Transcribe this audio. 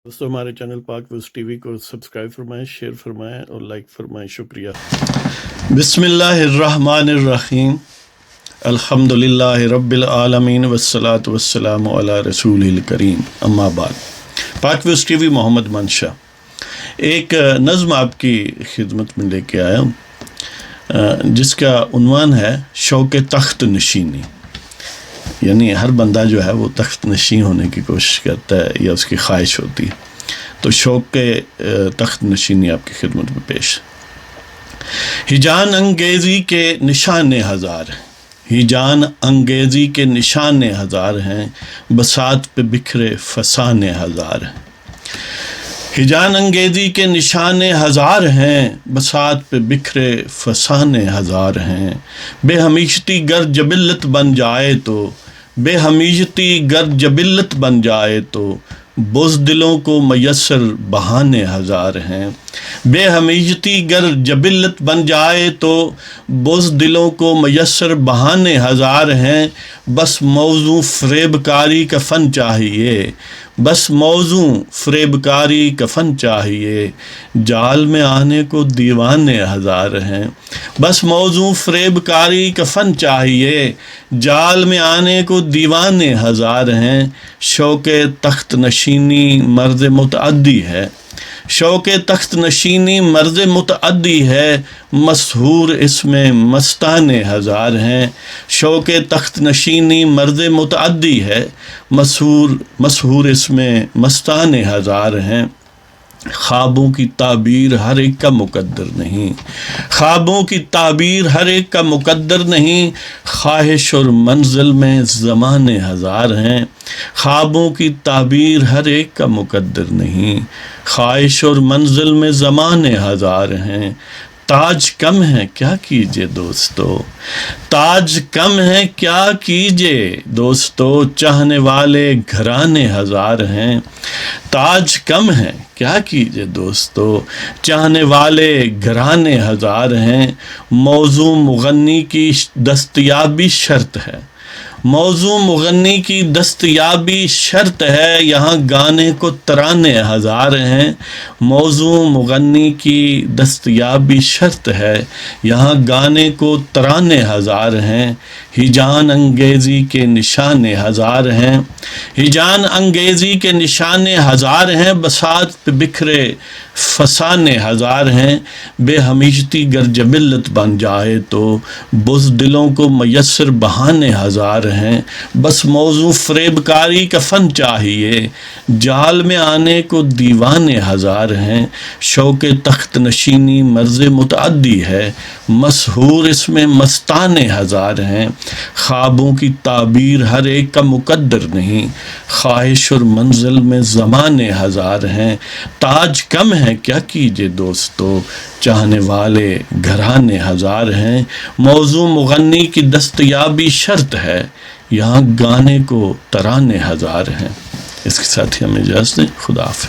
دوستو ہمارے چینل پاک ویوز ٹی وی کو سبسکرائب فرمائیں، شیئر فرمائیں اور لائک فرمائیں، شکریہ۔ بسم اللہ الرحمن الرحیم، الحمد للہ رب العالمین والصلاة والسلام علی رسول الکریم، اما بعد۔ پاک ویوز ٹی وی محمد منشا ایک نظم آپ کی خدمت میں لے کے آیا ہوں جس کا عنوان ہے شوق تخت نشینی۔ یعنی ہر بندہ جو ہے وہ تخت نشین ہونے کی کوشش کرتا ہے یا اس کی خواہش ہوتی ہے، تو شوق تخت نشینی آپ کی خدمت میں پیش۔ ہیجان انگیزی کے نشان ہزار، ہیجان انگیزی کے نشان ہزار ہیں، بساط پہ بکھرے فسان ہزار ہیں۔ ہیجان انگیزی کے نشان ہزار ہیں، بساط پہ بکھرے فسان ہزار ہیں۔ بے ہمیشتی گر جبلت بن جائے تو، بے ہمیشتی گر جبلت بن جائے تو، بزدلوں کو میسر بہانے ہزار ہیں۔ بے ہمیشتی گر جبلت بن جائے تو، بزدلوں کو میسر بہانے ہزار ہیں۔ بس موضوع فریب کاری کا فن چاہیے، بس موضوع فریب کاری کا فن چاہیے، جال میں آنے کو دیوانے ہزار ہیں۔ بس موضوع فریب کاری کا فن چاہیے، جال میں آنے کو دیوانے ہزار ہیں۔ شوق تخت نشینی مرض متعدی ہے، شوق تخت نشینی مرض متعدی ہے، مسحور اس میں مستانے ہزار ہیں۔ شوق تخت نشینی مرض متعدی ہے، مسحور اس میں مستانے ہزار ہیں۔ خوابوں کی تعبیر ہر ایک کا مقدر نہیں، خوابوں کی تعبیر ہر ایک کا مقدر نہیں، خواہش اور منزل میں زمانے ہزار ہیں۔ خوابوں کی تعبیر ہر ایک کا مقدر نہیں، خواہش اور منزل میں زمانے ہزار ہیں۔ تاج کم ہے کیا کیجے دوستو، تاج کم ہے کیا کیجے دوستو، چاہنے والے گھرانے ہزار ہیں۔ تاج کم ہے کیا کیجے دوستو، چاہنے والے گھرانے ہزار ہیں۔ موضوع مغنی کی دستیابی شرط ہے، موضوع مغنی کی دستیابی شرط ہے، یہاں گانے کو ترانے ہزار ہیں۔ موضوع مغنی کی دستیابی شرط ہے، یہاں گانے کو ترانے ہزار ہیں۔ ہیجان انگیزی کے نشان ہزار ہیں، ہیجان انگیزی کے نشان ہزار ہیں، بساط پہ بکھرے فسان ہزار ہیں۔ بے ہمیشتی گر جبلت بن جائے تو، بزدلوں کو میسر بہانے ہزار ہیں۔ بس موضوع فریب کاری کا فن چاہیے، جال میں آنے کو دیوانے ہزار ہیں۔ شوق تخت نشینی مرض متعدی ہے، مسحور اس میں مستانے ہزار ہیں۔ خوابوں کی تعبیر ہر ایک کا مقدر نہیں، خواہش اور منزل میں زمانے ہزار ہیں۔ تاج کم ہے کیا کیجے دوستو، چاہنے والے گھرانے ہزار ہیں۔ موضوع مغنی کی دستیابی شرط ہے، یہاں گانے کو ترانے ہزار ہیں۔ اس کے ساتھ ہی ہمیں اجازت دیں، خدا حافظ۔